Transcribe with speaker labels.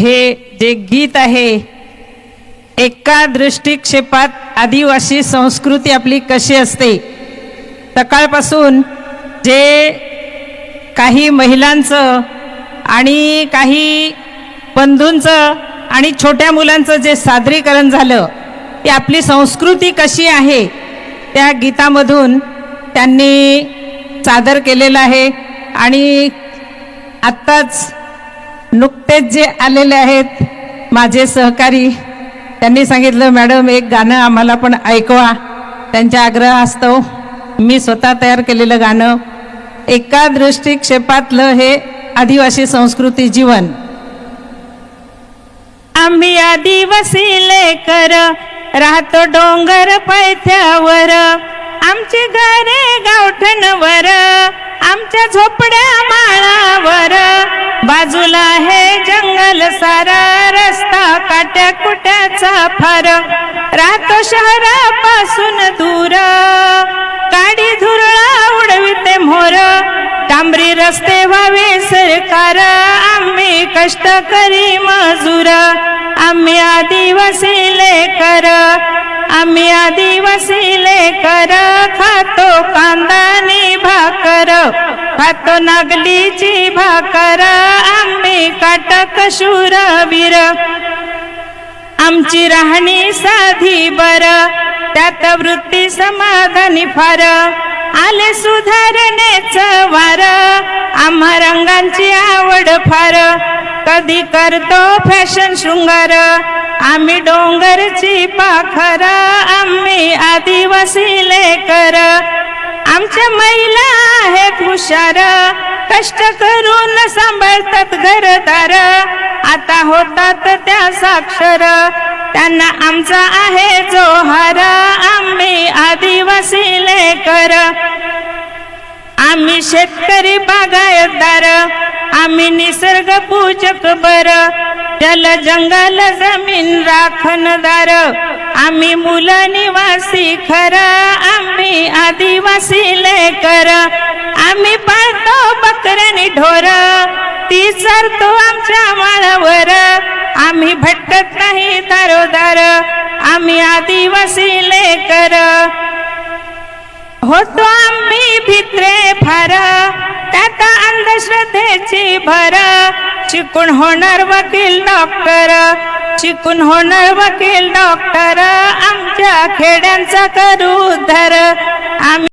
Speaker 1: हे जे गीत आहे, एका दृष्टिक्षेपात आदिवासी संस्कृती आपली कशी असते, सकाळपासून जे काही महिलांचं आणि काही बंधूंचं आणि छोट्या मुलांचं जे सादरीकरण झालं, ती आपली संस्कृती कशी आहे त्या गीतामधून त्यांनी सादर केलेलं आहे। आणि आत्ताच नुकतेच जे आलेले आहेत माझे सहकारी, त्यांनी सांगितलं मॅडम एक गाणं आम्हाला पण ऐकवा। त्यांच्या आग्रहास्तव मी स्वतः तयार केलेलं गाणं, एका दृष्टिक्षेपातलं हे आदिवासी संस्कृती जीवन। आम्ही आदिवासी लेकर राहतो डोंगर पायथ्यावर, आमची घरे गावठणवर, आमच्या झोपड्या माळावर, बाजूला हे जंगल सारा, रस्ता काट्या कुट्याचा फार, राहतो शहरापासून दूर, काडी धुरळा उडविते मोर, डांबरी रस्ते व्हावे सरकार, आम्ही कष्टकरी मजूर, आम्ही आदिवासी लेकर, आम्ही आदिवासी लेकर, खातो कांदानी भाकर, खातो नागलीची भाकर, आम्ही काटक शूरवीर, आमची राहणी साधी बर, त्यात वृत्ती समाधानी फार, आले सुधारणेचं वार, आम्हा रंगांची आवड फार, कधी करतो फॅशन शृंगार, आम्ही डोंगरची पाखर, आम्ही आदिवासी लेकर, आमच्या महिला आहेत हुशार, कष्ट करून सांभाळतात घरदार, आता होतात त्या साक्षर, त्यांना आमचा आहे जोहार, आम्ही आदिवासी लेकर, आम्ही शेतकरी बागायतदार, आम्ही निसर्ग पूजक बर, जल जंगल जमीन राखणदार, आम्ही मूल निवासी खर, आम्ही आदिवासी लेकर, आम्ही पाळतो बकऱ्यानी ढोर, ती चरतो आमच्या माळावर, आम्ही भटकत नाही दारोदार, आम्ही आदिवासी लेकर, होतो आम्ही भित्रे फार, त्यात अंधश्रद्धेची भर, शिकून होणार वकील डॉक्टर, शिकून होणार वकील डॉक्टर, आमच्या खेड्यांचा करू उद्धार, आम्ही